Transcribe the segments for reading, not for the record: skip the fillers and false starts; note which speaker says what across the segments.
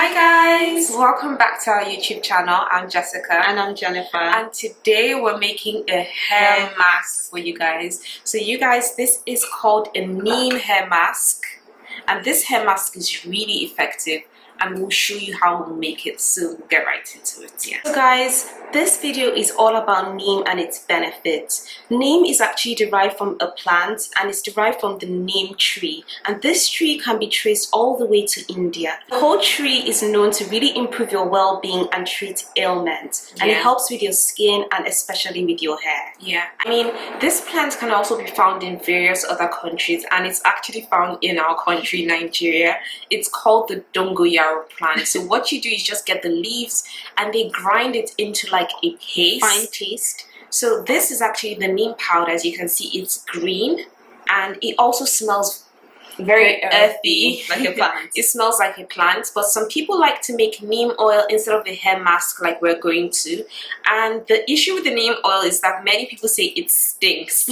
Speaker 1: Hi guys, welcome back to our YouTube channel. I'm Jessica
Speaker 2: and I'm Jennifer,
Speaker 1: and today we're making a hair mask for you guys. So you guys, this is called a neem hair mask, and this hair mask is really effective and we'll show you how we'll make it, so we'll get right into it. So guys, this video is all about neem and its benefits. Neem is actually derived from a plant and it's derived from the neem tree, and this tree can be traced all the way to India. The whole tree is known to really improve your well-being and treat ailments, and it helps with your skin and especially with your hair. I mean, this plant can also be found in various other countries, and it's actually found in our country, Nigeria. It's called the dongoyaro plant. So what you do is just get the leaves and they grind it into like a paste, fine paste. So this is actually the neem powder. As you can see, it's green and it also smells very earthy, like a plant. It smells like a plant, but some people like to make neem oil instead of a hair mask like we're going to. And the issue with the neem oil is that many people say it stinks.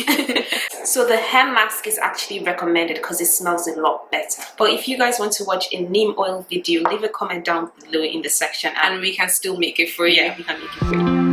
Speaker 1: So the hair mask is actually recommended because it smells a lot better. But if you guys want to watch a neem oil video, leave a comment down below in the section and we can still make it for you. Yeah, we can make it for you.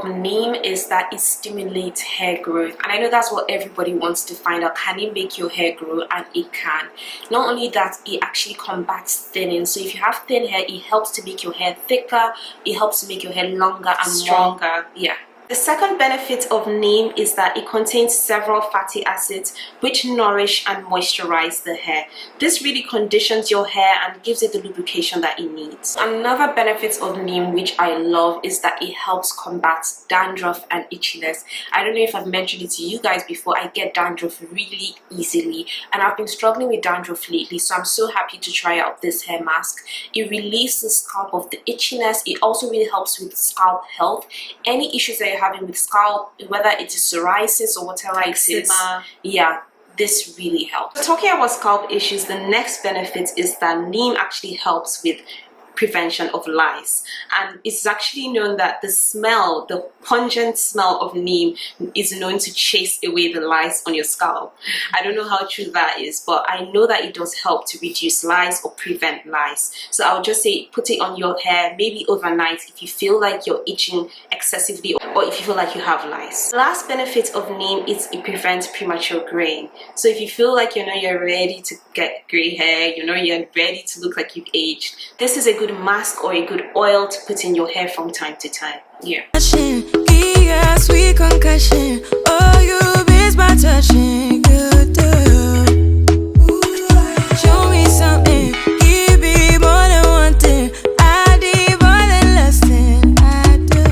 Speaker 1: of neem is that it stimulates hair growth, and I know that's what everybody wants to find out. Can it make your hair grow? And it can. Not only that, it actually combats thinning. So if you have thin hair, it helps to make your hair thicker, it helps to make your hair longer and stronger. Yeah. The second benefit of neem is that it contains several fatty acids which nourish and moisturize the hair. This really conditions your hair and gives it the lubrication that it needs. Another benefit of neem which I love is that it helps combat dandruff and itchiness. I don't know if I've mentioned it to you guys before, I get dandruff really easily and I've been struggling with dandruff lately, so I'm so happy to try out this hair mask. It relieves the scalp of the itchiness. It also really helps with scalp health. Any issues that you're having with scalp, whether it is psoriasis or whatever it is, yeah, this really helps. Talking about scalp issues, the next benefit is that neem actually helps with prevention of lice, and it's actually known that the pungent smell of neem is known to chase away the lice on your scalp. I don't know how true that is, but I know that it does help to reduce lice or prevent lice. So I would just say put it on your hair maybe overnight if you feel like you're itching excessively or if you feel like you have lice. The last benefit of neem is it prevents premature graying. So if you feel like you're ready to get gray hair, you're ready to look like you've aged, this is a good mask or a good oil to put in your hair from time to time. Yeah. Sweet concussion. Oh, you miss my touching. Show me something. Give me more than one thing. I need more than less than I do.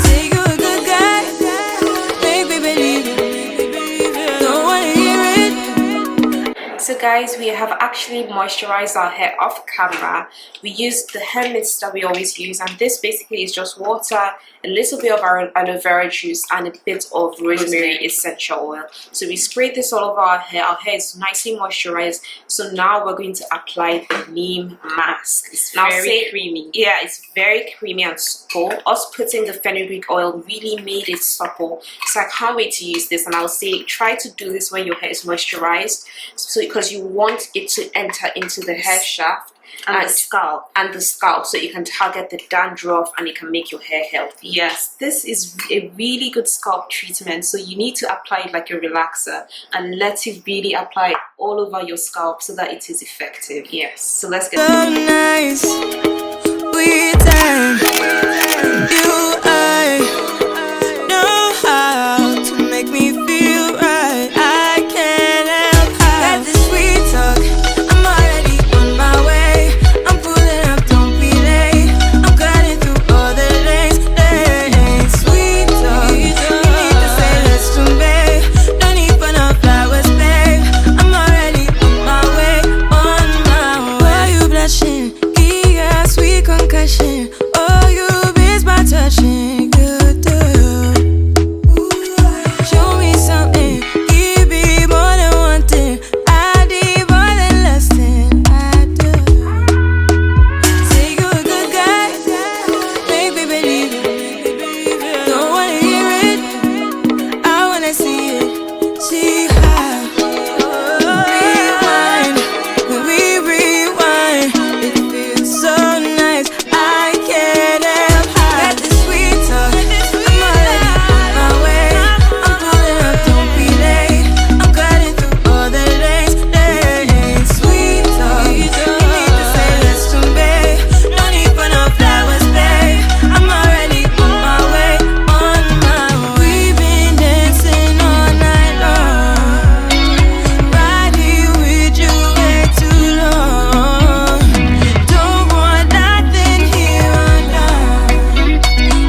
Speaker 1: Say you're a good guy. Make me believe it. Don't wanna hear it. So guys, we have actually moisturized our hair off camera. We used the hair mist that we always use, and this basically is just water, a little bit of our aloe vera juice, and a bit of rosemary essential oil. So we sprayed this all over our hair. Our hair is nicely moisturized. So now we're going to apply the neem mask. It's now very creamy. Yeah, it's very creamy and supple. Us putting the fenugreek oil really made it supple. So I can't wait to use this, and I'll say try to do this when your hair is moisturized, so because you want it to enter into the hair shaft and the scalp, so you can target the dandruff and it can make your hair healthy. Yes, this is a really good scalp treatment, so you need to apply it like a relaxer and let it really apply all over your scalp so that it is effective. Yes, so let's get started. Nice. We time. You I know how to make me feel right. I can't help how this sweet talk. I'm already on my way. I'm pulling up, don't be late. I'm cutting through all the lanes. Sweet talk. You need to say less to me. No need for no flowers, babe. I'm already on my way, on my way. Why you blushing? Yeah, sweet concussion. Oh, you miss my touching. Good, show me something. Give me more than one thing. I need more than less than I do. Say you're a good guy. Make me believe it. Don't wanna hear it. I wanna see it. See how. Rewind. When we rewind, it feels so nice. I can't help how this sweet talk. I'm already on my way. I'm pulling up, don't be late. I'm cutting through all the lanes. Sweet talk. You need to say less to me. No need for no flowers, babe. I'm already on my way, on my way. We've been dancing all night long. Right here with you way too long. Don't want nothing here or now,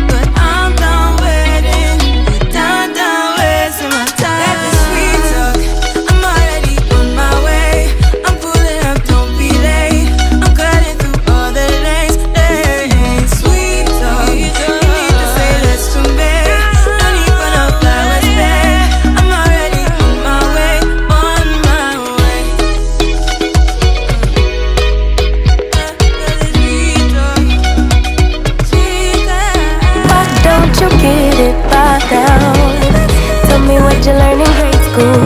Speaker 1: but I'm done waiting. Down, wasting my time. Let the sweet talk. I'm already on my way. I'm pulling up, don't be late. I'm cutting through all the lanes. Sweet talk. You need to say less to me. No need for no flowers, babe. I'm already on my way, on my way.
Speaker 2: Why don't you get it by now? Tell me what you learned in grade school.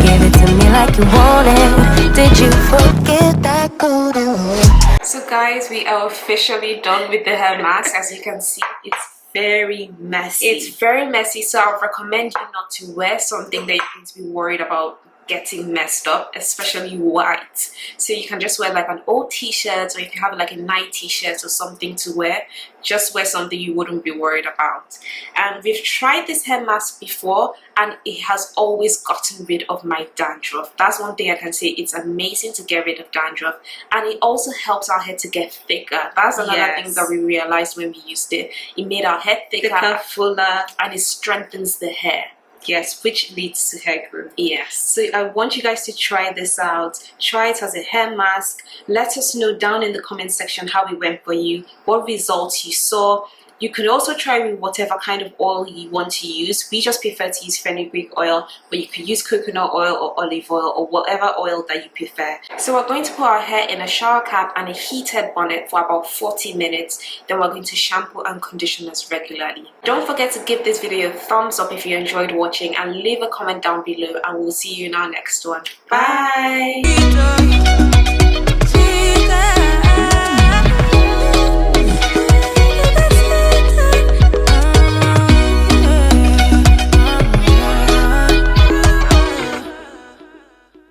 Speaker 2: Give it to me like you want it. Did you forget that golden rule?
Speaker 1: So guys, we are officially done with the hair mask. As you can see, it's very messy. It's very messy, so I would recommend you not to wear something that you're going to be worried about getting messed up, especially white. So you can just wear like an old t-shirt, or if you have like a night t-shirt or something to wear, just wear something you wouldn't be worried about. And we've tried this hair mask before and it has always gotten rid of my dandruff. That's one thing I can say. It's amazing to get rid of dandruff, and it also helps our hair to get thicker. That's another thing that we realized when we used it. It made our hair thicker, fuller, and it strengthens the hair. Yes, which leads to hair growth. Yes, so I want you guys to try this out. Try it as a hair mask. Let us know down in the comment section how it went for you, what results you saw. You could also try with whatever kind of oil you want to use. We just prefer to use fenugreek oil, but you could use coconut oil or olive oil or whatever oil that you prefer. So we're going to put our hair in a shower cap and a heated bonnet for about 40 minutes. Then we're going to shampoo and condition us regularly. Don't forget to give this video a thumbs up if you enjoyed watching, and leave a comment down below, and we'll see you in our next one. Bye!